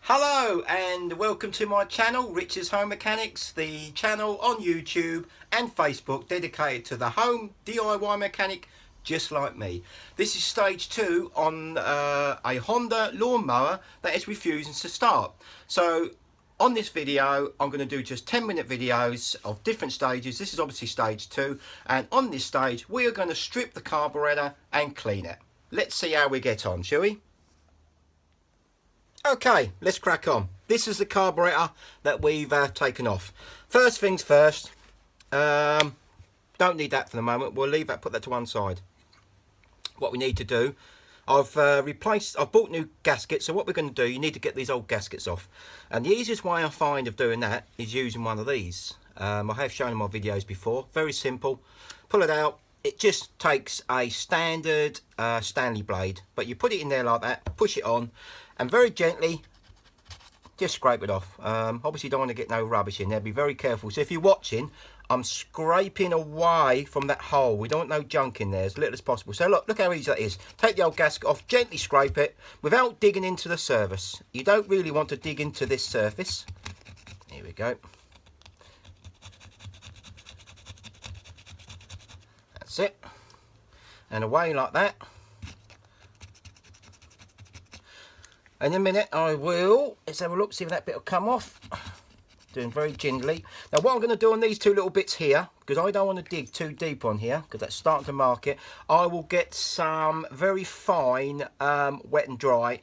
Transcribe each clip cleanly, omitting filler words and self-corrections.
Hello and welcome to my channel, Rich's Home Mechanics, the channel on YouTube and Facebook dedicated to the home DIY mechanic just like me. This is stage 2 on a Honda lawnmower that is refusing to start. So on this video I'm going to do just 10-minute videos of different stages. This is obviously stage 2, and on this stage we are going to strip the carburetor and clean it. Let's see how we get on, shall we? Okay, let's crack on. This is the carburetor that we've taken off. First things first, don't need that for the moment. We'll leave that, put that to one side. What we need to do, I've bought new gaskets. So what we're going to do, you need to get these old gaskets off. And the easiest way I find of doing that is using one of these. I have shown in my videos before. Very simple. Pull it out. It just takes a standard Stanley blade, but you put it in there like that, push it on, and very gently just scrape it off. Obviously you don't want to get no rubbish in there. Be very careful. So if you're watching, I'm scraping away from that hole. We don't want no junk in there, as little as possible. So look how easy that is. Take the old gasket off, gently scrape it without digging into the surface. You don't really want to dig into this surface. Here we go. That's it. And away like that. In a minute I will, let's have a look, see if that bit will come off. Doing very gently. Now what I'm going to do on these two little bits here, because I don't want to dig too deep on here, because that's starting to mark it, I will get some very fine wet and dry,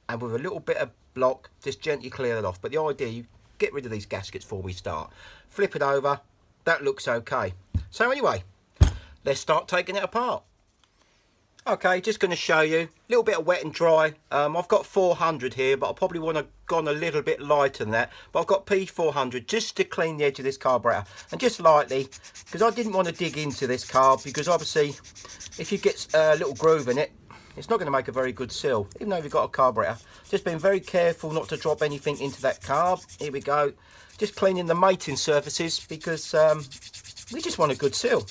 and with a little bit of block, just gently clear it off. But the idea, you get rid of these gaskets before we start. Flip it over, that looks okay. So anyway, let's start taking it apart. Okay, just going to show you a little bit of wet and dry. I've got 400 here, but I probably want to gone a little bit lighter than that. But I've got P400 just to clean the edge of this carburetor, and just lightly, because I didn't want to dig into this carb, because obviously if you get a little groove in it, it's not going to make a very good seal, even though you've got a carburetor. Just being very careful not to drop anything into that carb. Here we go. Just cleaning the mating surfaces, because we just want a good seal.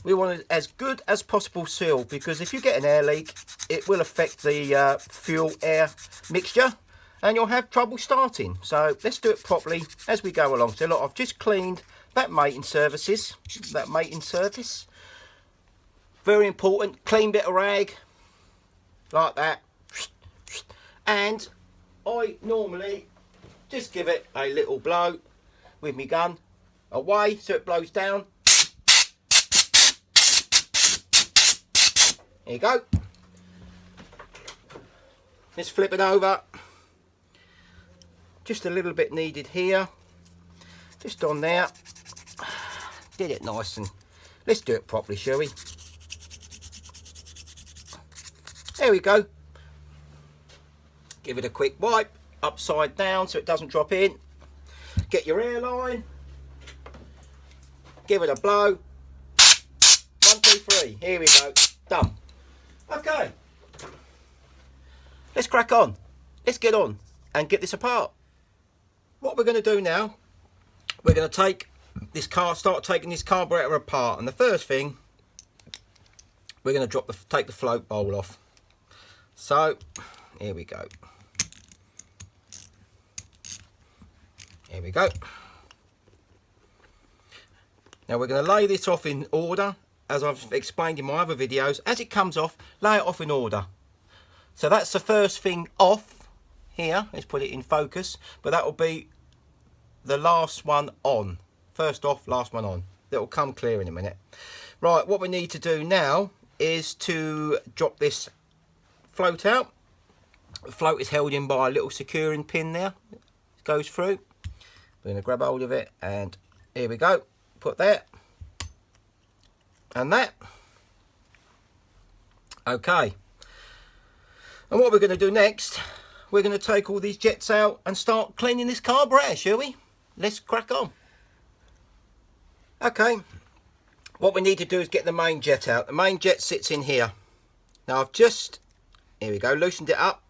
We want it as good as possible seal, because if you get an air leak, it will affect the fuel air mixture and you'll have trouble starting. So let's do it properly as we go along. So look, I've just cleaned that mating surface. Very important. Clean bit of rag like that, and I normally just give it a little blow with my gun away so it blows down. There you go. Let's flip it over. Just a little bit needed here. Just on there. Did it nice, and let's do it properly, shall we? There we go. Give it a quick wipe upside down so it doesn't drop in. Get your airline. Give it a blow. 1, 2, 3. Here we go. Done. Okay, let's crack on. Let's get on and get this apart. What we're going to do now, we're going to start taking this carburetor apart. And the first thing, we're going to take the float bowl off. So here we go. Here we go. Now we're going to lay this off in order, as I've explained in my other videos. As it comes off, lay it off in order. So that's the first thing off here. Let's put it in focus. But that will be the last one on. First off, last one on. That will come clear in a minute. Right, what we need to do now is to drop this float out. The float is held in by a little securing pin there. It goes through. We're going to grab hold of it, and here we go. Put that. And that. Okay, and what we're going to do next, we're going to take all these jets out and start cleaning this carburetor, shall we? Let's crack on. Okay, what we need to do is get the main jet out. The main jet sits in here. Now I've just, here we go, loosened it up.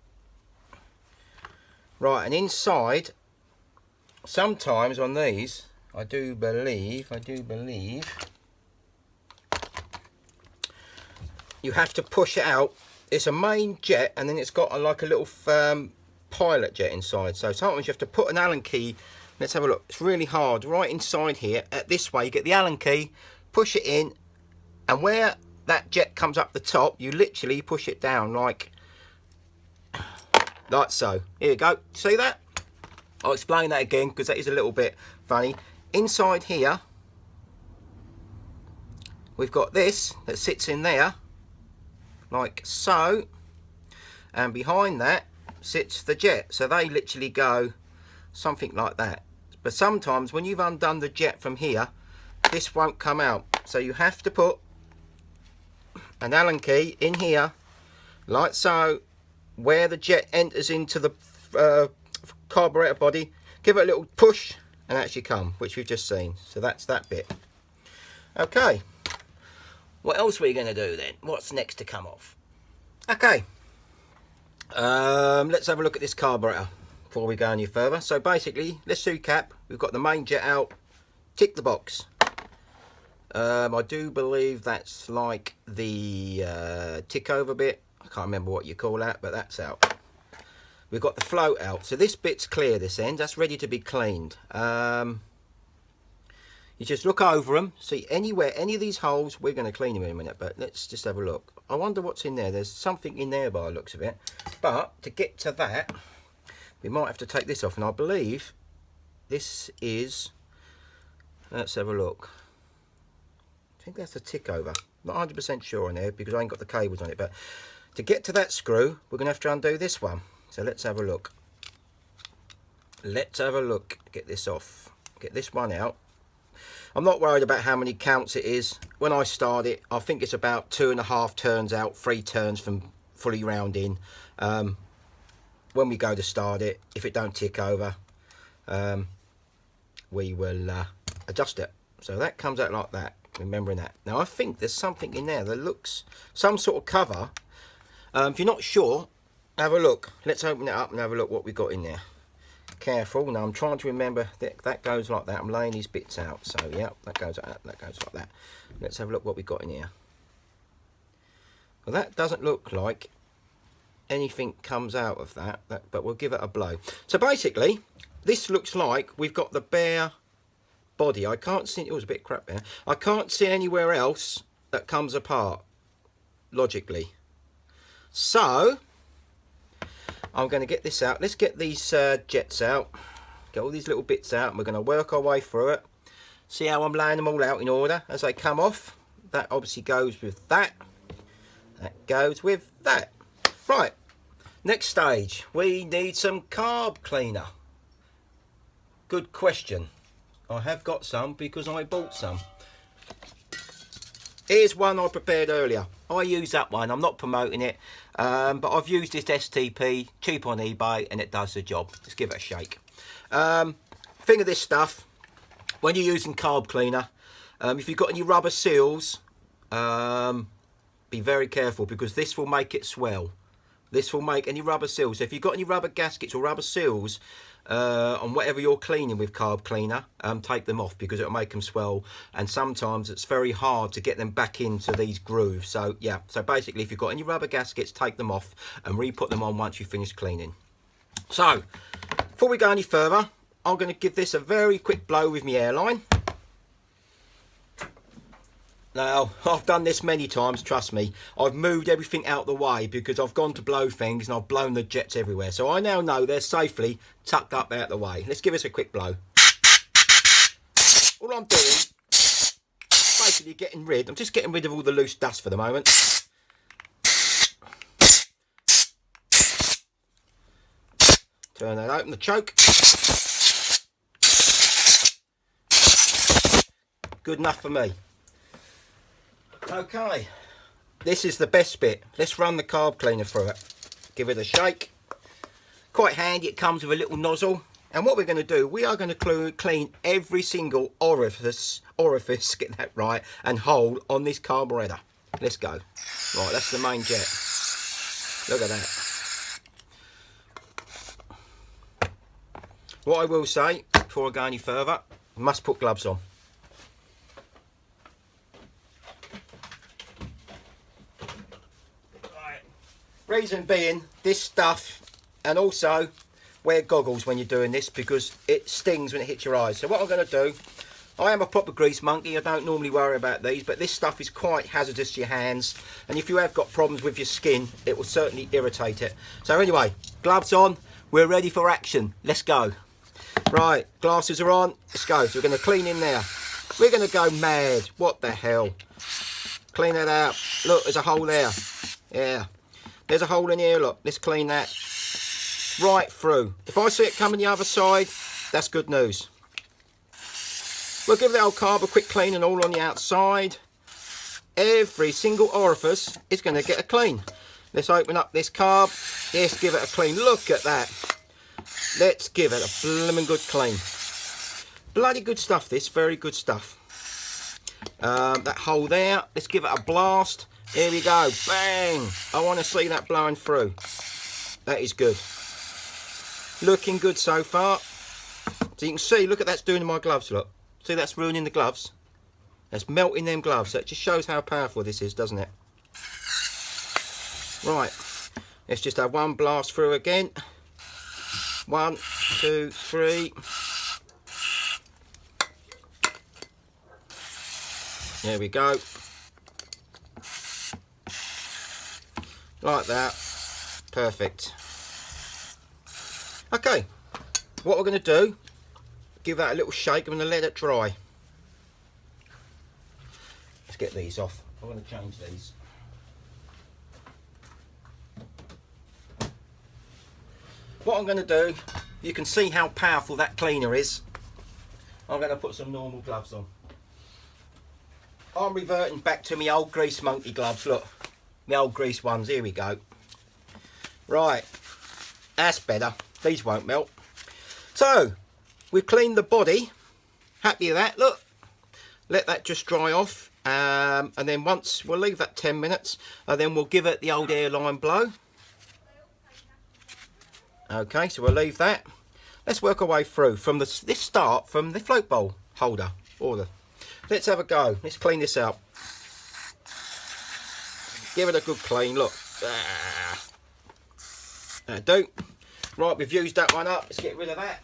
Right, and inside, sometimes on these, I do believe you have to push it out. It's a main jet, and then it's got like a little pilot jet inside. So sometimes you have to put an Allen key. Let's have a look. It's really hard. Right inside here, this way, you get the Allen key, push it in, and where that jet comes up the top, you literally push it down like so. Here you go. See that? I'll explain that again because that is a little bit funny. Inside here, we've got this that sits in there like so, and behind that sits the jet. So they literally go something like that. But sometimes when you've undone the jet from here, this won't come out. So you have to put an Allen key in here like so, where the jet enters into the carburetor body. Give it a little push and actually come, which we've just seen. So that's that bit. Okay, what else are we going to do then? What's next to come off? Okay, let's have a look at this carburetor before we go any further. So basically, let's recap. We've got the main jet out. Tick the box. I do believe that's like the tick over bit. I can't remember what you call that, but that's out. We've got the float out. So this bit's clear, this end. That's ready to be cleaned. You just look over them. See anywhere, any of these holes, we're going to clean them in a minute, but let's just have a look. I wonder what's in there. There's something in there by the looks of it. But to get to that, we might have to take this off. And I believe this is, let's have a look. I think that's a tick over. Not 100% sure on there because I ain't got the cables on it. But to get to that screw, we're going to have to undo this one. So let's have a look. Let's have a look. Get this off. Get this one out. I'm not worried about how many counts it is. When I start it, I think it's about 2.5 turns out, 3 turns from fully round in. When we go to start it, if it don't tick over, we will adjust it. So that comes out like that, remembering that. Now I think there's something in there that looks some sort of cover. If you're not sure, have a look. Let's open it up and have a look what we got in there. Careful. Now I'm trying to remember that goes like that. I'm laying these bits out. So yeah, that goes like that. That goes like that. Let's have a look what we got in here. Well, that doesn't look like anything comes out of that, but we'll give it a blow. So basically, this looks like we've got the bare body. I can't see. It was a bit crap there. I can't see anywhere else that comes apart logically. So I'm going to get this out. Let's get these jets out. Get all these little bits out, and we're going to work our way through it. See how I'm laying them all out in order as they come off. That obviously goes with that. That goes with that. Right. Next stage. We need some carb cleaner. Good question. I have got some because I bought some. Here's one I prepared earlier. I use that one. I'm not promoting it. But I've used this STP, cheap on eBay, and it does the job. Let's give it a shake. Thing of this stuff, when you're using carb cleaner, if you've got any rubber seals, be very careful because this will make it swell. This will make any rubber seals. So if you've got any rubber gaskets or rubber seals on whatever you're cleaning with carb cleaner, take them off because it'll make them swell, and sometimes it's very hard to get them back into these grooves. So yeah, so basically if you've got any rubber gaskets, take them off and re-put them on once you finish cleaning. So before we go any further, I'm going to give this a very quick blow with my airline. Now, I've done this many times, trust me. I've moved everything out the way because I've gone to blow things and I've blown the jets everywhere. So I now know they're safely tucked up out the way. Let's give this a quick blow. All I'm doing, basically I'm just getting rid of all the loose dust for the moment. Turn that open, the choke. Good enough for me. Okay, this is the best bit. Let's run the carb cleaner through it. Give it a shake. Quite handy, it comes with a little nozzle. And what we're going to do, we are going to clean every single orifice, get that right, and hole on this carburetor. Let's go. Right, that's the main jet. Look at that. What I will say, before I go any further, I must put gloves on. Reason being, this stuff And also wear goggles when you're doing this, because it stings when it hits your eyes. So what I'm going to do, I am a proper grease monkey. I don't normally worry about these, but this stuff is quite hazardous to your hands, and if you have got problems with your skin, it will certainly irritate it. So anyway, gloves on, we're ready for action. Let's go. Right, glasses are on, let's go. So we're going to clean in there. We're going to go mad. What the hell? Clean that out. Look, there's a hole there. Yeah, there's a hole in here, look. Let's clean that right through. If I see it coming the other side, that's good news. We'll give the old carb a quick clean and all on the outside. Every single orifice is going to get a clean. Let's open up this carb. Let's give it a clean. Look at that. Let's give it a blooming good clean. Bloody good stuff, this. Very good stuff. That hole there, let's give it a blast. Here we go. Bang. I want to see that blowing through. That is good. Looking good so far. So you can see, look at that's doing to my gloves, look. See, that's ruining the gloves. That's melting them gloves. That just shows how powerful this is, doesn't it? Right. Let's just have one blast through again. 1, 2, 3. There we go. Like that. Perfect. Okay. What we're going to do, give that a little shake. I'm going to let it dry. Let's get these off. I'm going to change these. What I'm going to do, you can see how powerful that cleaner is. I'm going to put some normal gloves on. I'm reverting back to my old grease monkey gloves, look. My old grease ones, here we go. Right, that's better. These won't melt. So, we've cleaned the body. Happy with that, look. Let that just dry off. And then once, we'll leave that 10 minutes. And then we'll give it the old airline blow. Okay, so we'll leave that. Let's work our way through from this start from the float bowl holder. Let's have a go. Let's clean this out. Give it a good clean, look. That'll do. Right, we've used that one up. Let's get rid of that.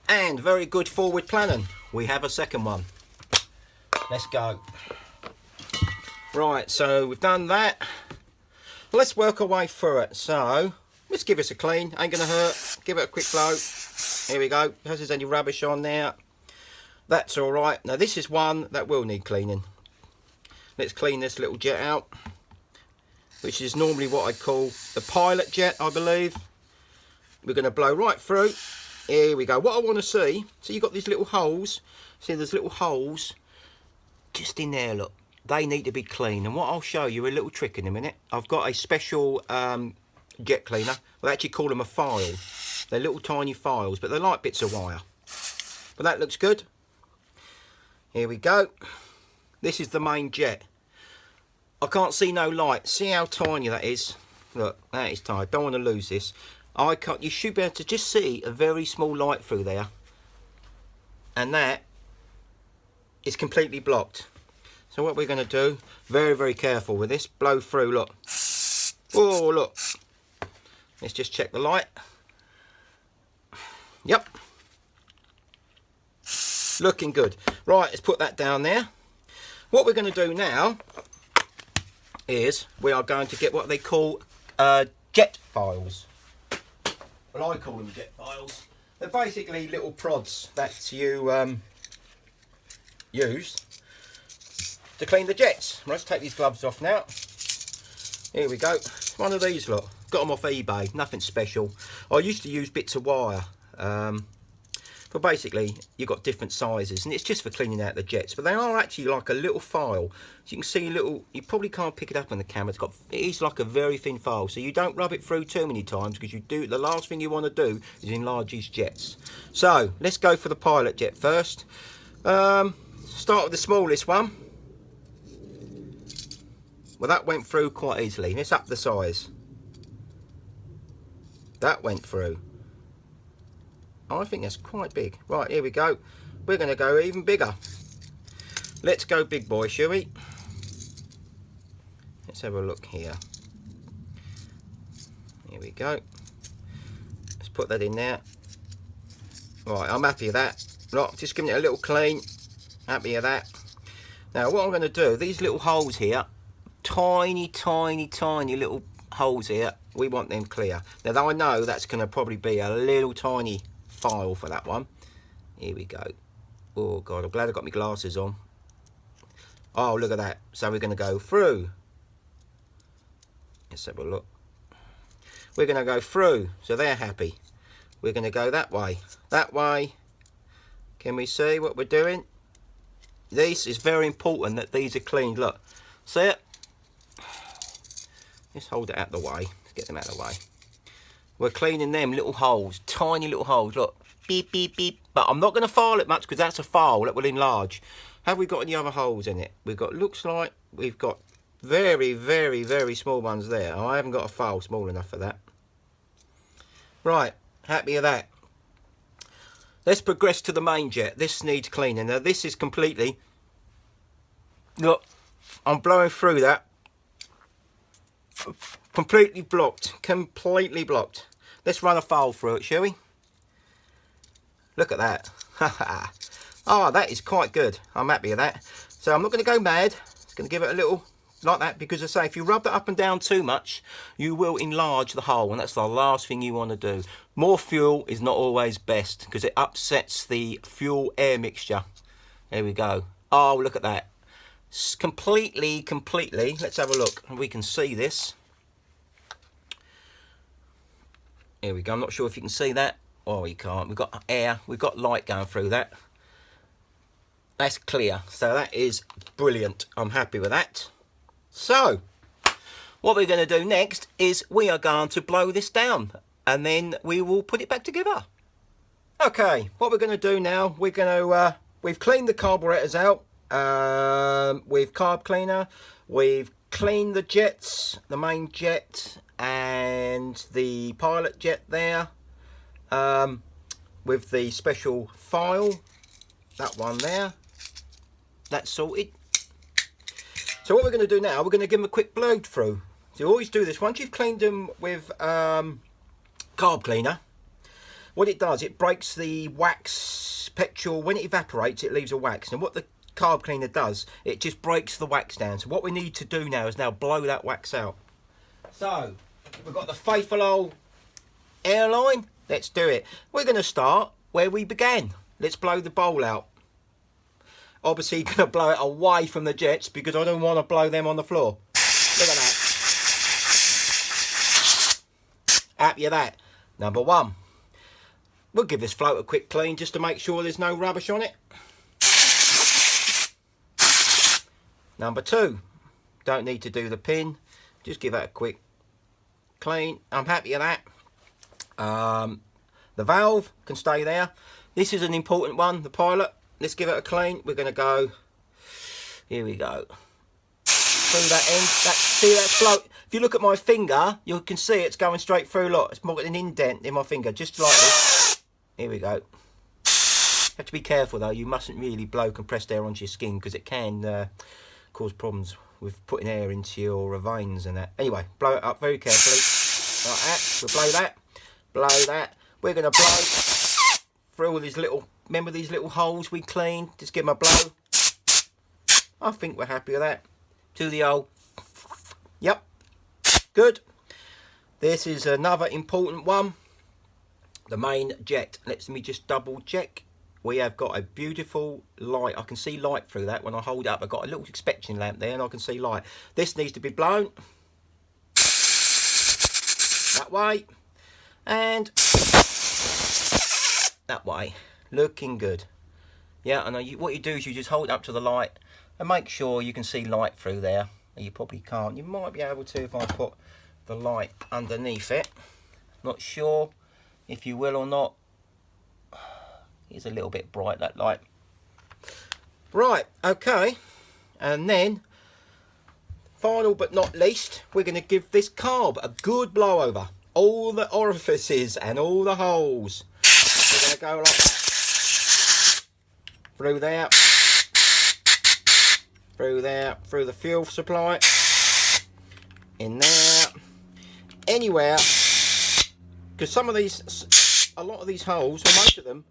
And very good forward planning. We have a second one. Let's go. Right, so we've done that. Let's work our way through it. So, let's give this a clean. Ain't gonna hurt. Give it a quick blow. Here we go. If there's any rubbish on there, that's all right. Now this is one that will need cleaning. Let's clean this little jet out, which is normally what I call the pilot jet, I believe. We're going to blow right through. Here we go. What I want to see, so you've got these little holes. See, there's little holes just in there, look. They need to be clean. And what I'll show you, a little trick in a minute. I've got a special jet cleaner. I actually call them a file. They're little tiny files, but they're like bits of wire. But that looks good. Here we go. This is the main jet. I can't see no light. See how tiny that is? Look, that is tiny. Don't want to lose this. You should be able to just see a very small light through there. And that is completely blocked. So what we're going to do, very, very careful with this. Blow through, look. Oh, look. Let's just check the light. Yep. Looking good. Right, let's put that down there. What we're going to do now is we are going to get what they call jet files. Well, I call them jet files. They're basically little prods that you use to clean the jets. Let's take these gloves off now. Here we go. One of these, look. Got them off eBay. Nothing special. I used to use bits of wire. But basically, you've got different sizes, and it's just for cleaning out the jets. But they are actually like a little file. So you can see little, you probably can't pick it up on the camera. It is like a very thin file. So you don't rub it through too many times, because the last thing you want to do is enlarge these jets. So let's go for the pilot jet first. Start with the smallest one. Well, that went through quite easily. Let's up the size. That went through. I think that's quite big. Right, here we go. We're going to go even bigger. Let's go big boy, shall we? Let's have a look here. Here we go. Let's put that in there. Right, I'm happy with that. Right, just giving it a little clean. Happy with that. Now what I'm going to do, these little holes here, tiny little holes here, we want them clear. Now I know that's going to probably be a little tiny file for that one. Here we go. Oh God, I'm glad I got my glasses on. Oh, look at that. So we're going to go through. Let's have a look. We're going to go through, so they're happy. We're going to go that way. That way. Can we see what we're doing? This is very important that these are cleaned. Look, see it? Let's hold it out of the way. Let's get them out of the way. We're cleaning them little holes, tiny little holes. Look, beep, beep, beep. But I'm not going to file it much because that's a file that will enlarge. Have we got any other holes in it? We've got, looks like we've got very small ones there. I haven't got a file small enough for that. Right, happy with that. Let's progress to the main jet. This needs cleaning. Now this is completely, look, I'm blowing through that. Completely blocked. Let's run a file through it, shall we? Look at that. Oh, that is quite good. I'm happy with that. So I'm not going to go mad. Just going to give it a little like that, because I say if you rub that up and down too much, you will enlarge the hole, and that's the last thing you want to do. More fuel is not always best because it upsets the fuel air mixture. There we go. Oh, look at that. It's completely. Let's have a look. We can see this. Here we go. I'm not sure if you can see that. Oh, you can't. We've got air. We've got light going through that. That's clear. So that is brilliant. I'm happy with that. So, what we're going to do next is we are going to blow this down and then we will put it back together. Okay, what we're going to do now, we're going to, we've cleaned the carburetors out with carb cleaner. We've cleaned the jets, the main jet and the pilot jet there with the special file, that one there. That's sorted. So what we're going to do now, we're going to give them a quick blow through. So you always do this once you've cleaned them with carb cleaner. What it does, it breaks the wax petrol. When it evaporates, it leaves a wax. And what the carb cleaner does, it just breaks the wax down. So what we need to do now is now blow that wax out. So we've got the faithful old airline. Let's do it. We're going to start where we began. Let's blow the bowl out. Obviously going to blow it away from the jets because I don't want to blow them on the floor. Look at that. Happy with that. Number one. We'll give this float a quick clean just to make sure there's no rubbish on it. Number two. Don't need to do the pin. Just give that a quick clean. I'm happy with that. The valve can stay there. This is an important one, the pilot. Let's give it a clean. We're going to go, here we go, through that end. See that float? If you look at my finger, you can see it's going straight through. Look, it's more got an indent in my finger, just like this. Here we go. You have to be careful though. You mustn't really blow compressed air onto your skin because it can cause problems with putting air into your veins and that. Anyway, blow it up very carefully. Like that. We'll blow that. Blow that. We're going to blow through all these little, remember these little holes we cleaned? Just give them a blow. I think we're happy with that. To the old. Yep. Good. This is another important one. The main jet. Let me just double check. We have got a beautiful light. I can see light through that when I hold it up. I've got a little inspection lamp there and I can see light. This needs to be blown. That way. And that way. Looking good. Yeah, and what you do is you just hold it up to the light and make sure you can see light through there. You probably can't. You might be able to if I put the light underneath it. Not sure if you will or not. It's a little bit bright, that light. Right, okay. And then, final but not least, we're going to give this carb a good blow over. All the orifices and all the holes. We're going to go like that. Through there. Through there. Through the fuel supply. In there. Anywhere because some of these, a lot of these holes, or most of them,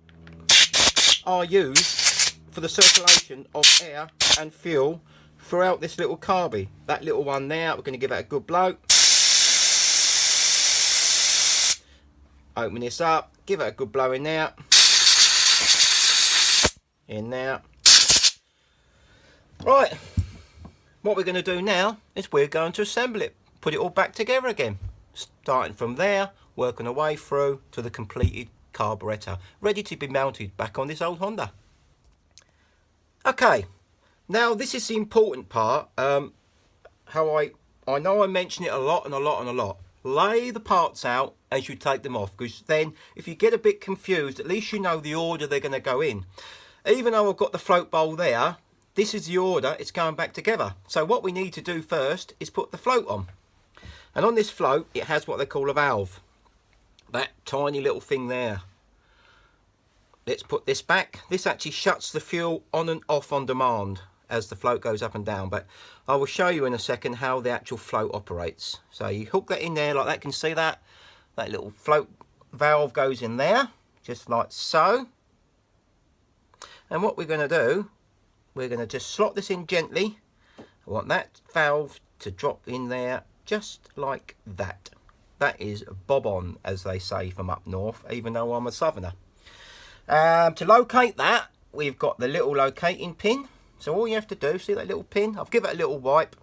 are used for the circulation of air and fuel throughout this little carby. That little one there, we're going to give that a good blow. Open this up, give it a good blow in there. In there. Right, what we're going to do now is we're going to assemble it, put it all back together again. Starting from there, working our way through to the completed carburetor, ready to be mounted back on this old Honda. Okay, now this is the important part. How I know I mention it a lot and a lot and a lot. Lay the parts out as you take them off, because then if you get a bit confused, at least you know the order they're going to go in. Even though I've got the float bowl there, this is the order it's going back together. So what we need to do first is put the float on. And on this float, it has what they call a valve. That tiny little thing there. Let's put this back. This actually shuts the fuel on and off on demand as the float goes up and down. But I will show you in a second how the actual float operates. So you hook that in there like that. You can see that. That little float valve goes in there, just like so. And what we're going to do, we're going to just slot this in gently. I want that valve to drop in there just like that. That is bob on, as they say from up north, even though I'm a southerner. To locate that, we've got the little locating pin. So all you have to do, see that little pin? I've given it a little wipe.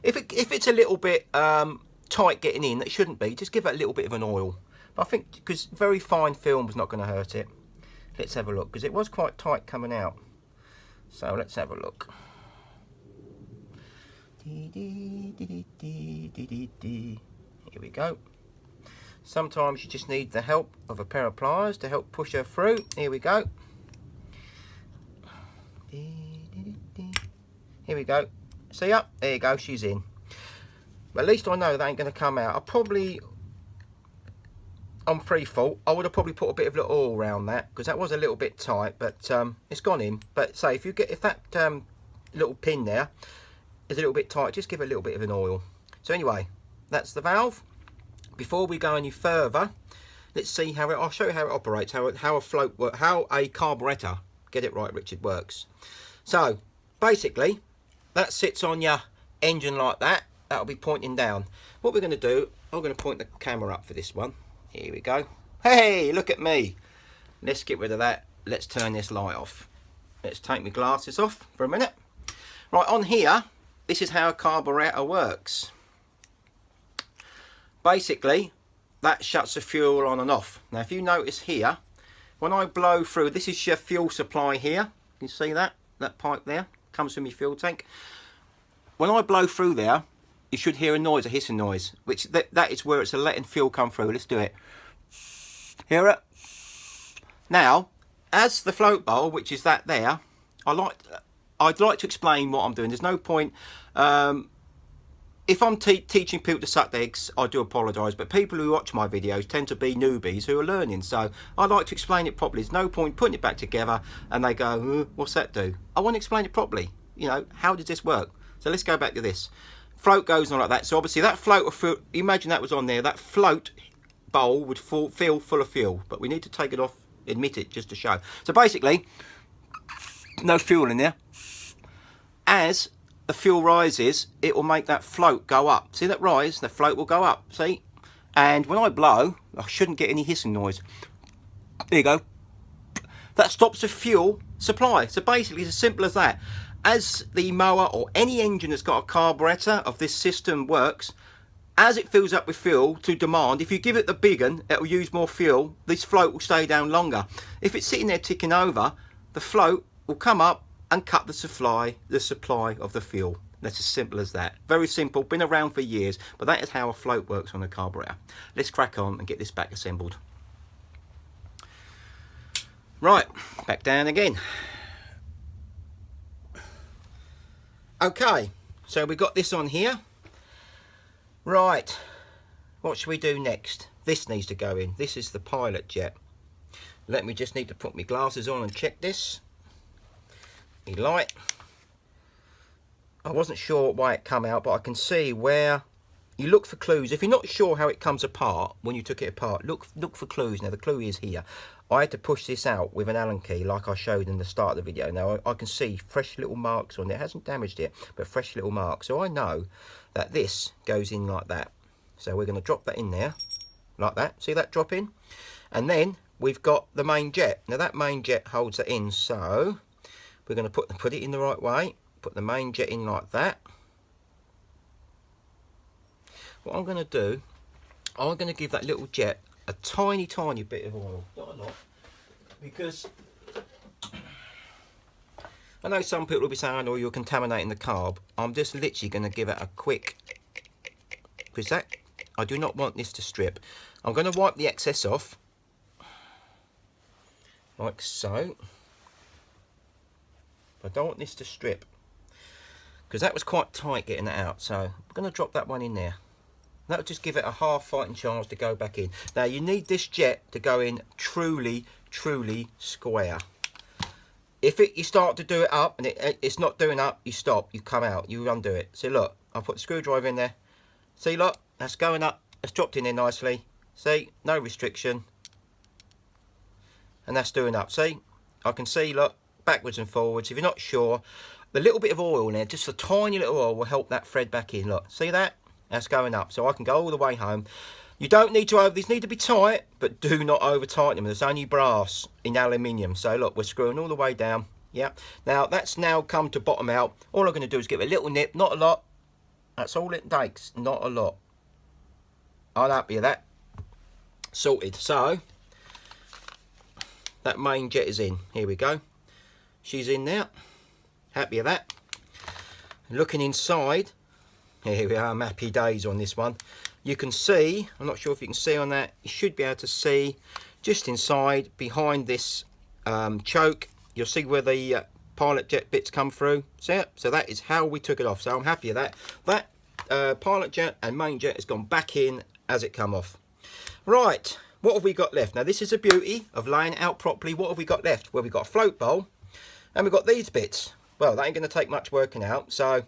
If it's a little bit tight getting in, that shouldn't be, just give it a little bit of an oil. But I think because very fine film is not going to hurt it. Let's have a look, because it was quite tight coming out. So let's have a look. Here we go. Sometimes you just need the help of a pair of pliers to help push her through. Here we go. Here we go. See up? There you go, she's in. But at least I know that ain't going to come out. On free fall, I would have probably put a bit of little oil around that, because that was a little bit tight, but it's gone in. But say if that little pin there is a little bit tight, just give it a little bit of an oil. So anyway, that's the valve. Before we go any further, let's see how I'll show you how it operates, how a carburetor, get it right Richard, works. So basically that sits on your engine like that. That'll be pointing down. What we're going to do, I'm going to point the camera up for this one. Here we go. Hey, look at me. Let's get rid of that. Let's turn this light off. Let's take my glasses off for a minute. Right, on here, this is how a carburetor works. Basically, that shuts the fuel on and off. Now, if you notice here, when I blow through, this is your fuel supply here. You can see that? That pipe there comes from your fuel tank. When I blow through there, you should hear a noise, a hissing noise, which that is where it's letting fuel come through. Let's do it. Hear it? Now, as the float bowl, which is that there, I'd like to explain what I'm doing. There's no point. If I'm teaching people to suck eggs, I do apologise, but people who watch my videos tend to be newbies who are learning, so I like to explain it properly. There's no point putting it back together and they go, what's that do? I want to explain it properly. You know, how does this work? So let's go back to this. Float goes on like that. So obviously that float, imagine that was on there, that float bowl would fill full of fuel, but we need to take it off, admit it, just to show. So basically, no fuel in there. As the fuel rises, it will make that float go up. See that rise? The float will go up, see? And when I blow, I shouldn't get any hissing noise. There you go. That stops the fuel supply. So basically, it's as simple as that. As the mower or any engine that's got a carburetor of this system works, as it fills up with fuel to demand, if you give it the big one, it will use more fuel. This float will stay down longer. If it's sitting there ticking over, the float will come up and cut the supply of the fuel. That's as simple as that. Very simple, been around for years, but that is how a float works on a carburetor. Let's crack on and get this back assembled. Right, back down again. Okay, so we got this on here. Right, what should we do next? This needs to go in. This is the pilot jet. Let me just need to put my glasses on and check this. The light. I wasn't sure why it come out, but I can see where you look for clues. If you're not sure how it comes apart when you took it apart, look for clues. Now the clue is here. I had to push this out with an Allen key like I showed in the start of the video. Now I can see fresh little marks on it. It hasn't damaged it, but fresh little marks. So I know that this goes in like that. So we're going to drop that in there like that. See that drop in? And then we've got the main jet. Now that main jet holds that in, so we're going to put it in the right way. Put the main jet in like that. What I'm going to do, I'm going to give that little jet a tiny bit of oil, not a lot, because I know some people will be saying, oh, you're contaminating the carb. I'm just literally going to give it a quick, because I do not want this to strip. I'm going to wipe the excess off, like so. I don't want this to strip, because that was quite tight getting that out, so I'm going to drop that one in there. That'll just give it a half fighting chance to go back in. Now you need this jet to go in truly square. If you start to do it up and it's not doing up, you stop, you come out, you undo it. See, look, I'll put the screwdriver in there. See, look, that's going up, that's dropped in there nicely. See, no restriction. And that's doing up. See, I can see, look, backwards and forwards. If you're not sure, the little bit of oil in there, just a tiny little oil, will help that thread back in. Look, see that? That's going up, so I can go all the way home. You don't need to these need to be tight, but do not over tighten them. There's only brass in aluminium. So look, we're screwing all the way down. Yeah. Now that's now come to bottom out. All I'm going to do is give it a little nip, not a lot. That's all it takes, not a lot. I'm happy with that. Sorted. So that main jet is in. Here we go. She's in there. Happy with that. Looking inside. Here we are, I'm happy days on this one. You can see, I'm not sure if you can see on that, you should be able to see just inside, behind this choke, you'll see where the pilot jet bits come through. See it? So that is how we took it off. So I'm happy with that. That pilot jet and main jet has gone back in as it come off. Right, what have we got left? Now this is a beauty of laying it out properly. What have we got left? Well, we've got a float bowl and we've got these bits. Well, that ain't going to take much working out, so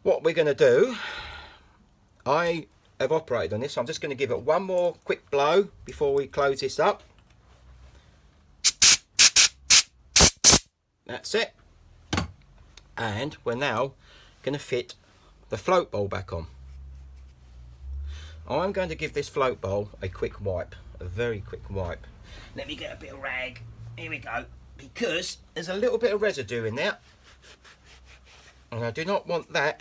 what we're going to do, I have operated on this, so I'm just going to give it one more quick blow before we close this up. That's it. And we're now going to fit the float bowl back on. I'm going to give this float bowl a quick wipe, a very quick wipe. Let me get a bit of rag. Here we go. Because there's a little bit of residue in there. And I do not want that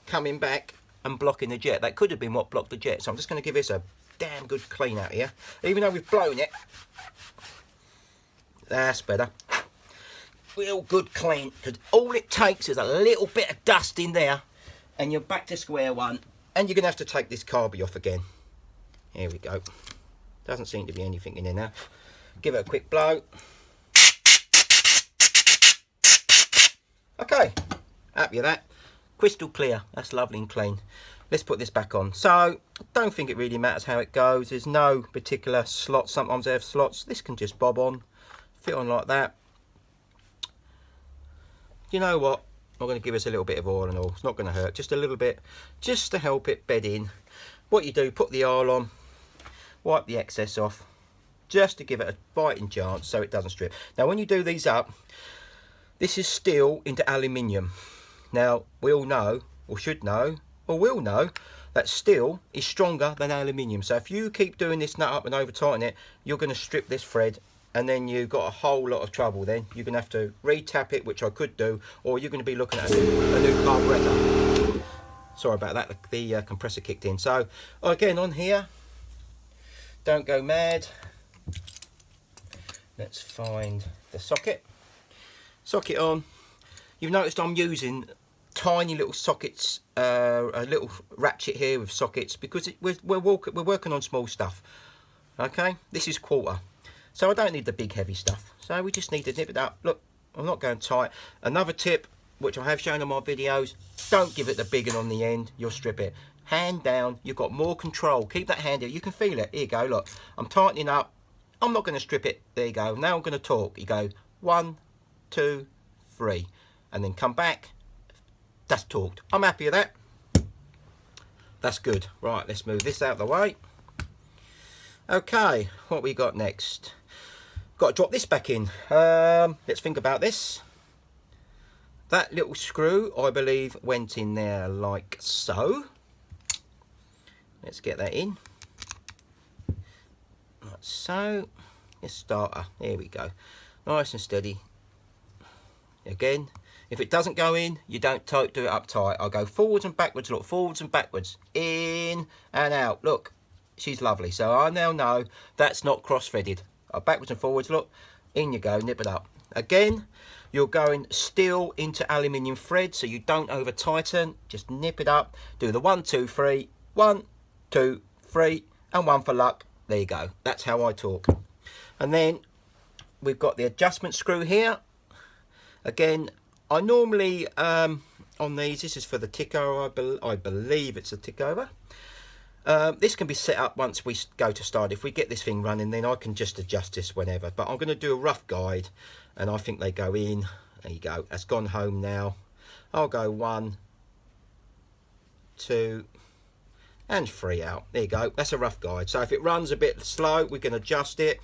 coming back and blocking the jet. That could have been what blocked the jet. So I'm just going to give this a damn good clean out here. Even though we've blown it. That's better. Real good clean. Because all it takes is a little bit of dust in there. And you're back to square one. And you're going to have to take this carby off again. Here we go. Doesn't seem to be anything in there now. Give it a quick blow. Okay. Happy with that. Crystal clear. That's lovely and clean. Let's put this back on. So I don't think it really matters how it goes. There's no particular slot. Sometimes they have slots. This can just bob on, fit on like that. You know what, I'm going to give us a little bit of oil and all. It's not going to hurt, just a little bit, just to help it bed in. What you do, put the oil on, wipe the excess off, just to give it a fighting chance so it doesn't strip. Now when you do these up, this is steel into aluminium. Now, we all know, or should know, or will know, that steel is stronger than aluminium. So if you keep doing this nut up and over tighten it, you're going to strip this thread, and then you've got a whole lot of trouble then. You're going to have to re-tap it, which I could do, or you're going to be looking at a new carburetor. Sorry about that, the compressor kicked in. So, again, on here, don't go mad. Let's find the socket. Socket on. You've noticed I'm using tiny little sockets, a little ratchet here with sockets, because we're working on small stuff. Okay, this is quarter, so I don't need the big heavy stuff. So we just need to nip it up. Look, I'm not going tight. Another tip, which I have shown on my videos, don't give it the big one on the end. You'll strip it. Hand down. You've got more control. Keep that hand here. You can feel it. Here you go. Look, I'm tightening up. I'm not going to strip it. There you go. Now I'm going to torque. You go 1, 2, 3. And then come back. That's torqued. I'm happy with that. That's good. Right, let's move this out of the way. Okay, what we got next? Got to drop this back in. Let's think about this. That little screw, I believe, went in there like so. Let's get that in. Like so. Let's start her. There we go. Nice and steady. Again, if it doesn't go in, you don't do it up tight. I'll go forwards and backwards. Look, forwards and backwards. In and out. Look, she's lovely. So I now know that's not cross-threaded. Backwards and forwards. Look, in you go. Nip it up. Again, you're going still into aluminium thread, so you don't over tighten. Just nip it up. Do the 1, 2, 3. 1, 2, 3, and 1 for luck. There you go. That's how I talk. And then we've got the adjustment screw here. Again, I normally on these, this is for the tick over. I believe it's a tick over. This can be set up once we go to start. If we get this thing running, then I can just adjust this whenever. But I'm going to do a rough guide, and I think they go in. There you go. That's gone home now. I'll go 1, 2, and 3 out. There you go. That's a rough guide. So if it runs a bit slow, we can adjust it.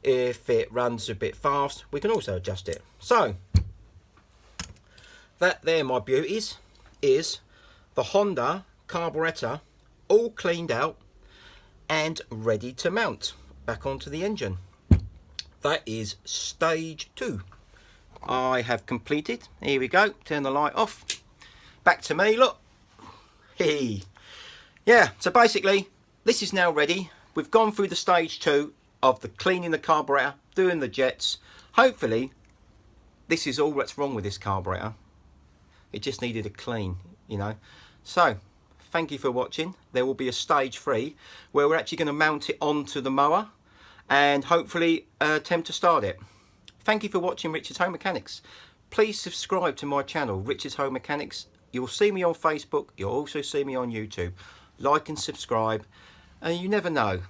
If it runs a bit fast, we can also adjust it. So that there, my beauties, is the Honda carburetor all cleaned out and ready to mount back onto the engine. That is stage 2. I have completed. Here we go. Turn the light off. Back to me. Look. Hey. Yeah, so basically this is now ready. We've gone through the stage 2 of the cleaning the carburetor, doing the jets. Hopefully this is all that's wrong with this carburetor. It just needed a clean, you know. So thank you for watching. There will be a stage 3 where we're actually going to mount it onto the mower and hopefully attempt to start it. Thank you for watching Richard's Home Mechanics. Please subscribe to my channel, Richard's Home Mechanics. You'll see me on Facebook. You'll also see me on YouTube. Like and subscribe. And you never know.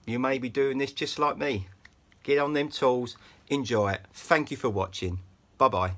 You may be doing this just like me. Get on them tools. Enjoy it. Thank you for watching. Bye-bye.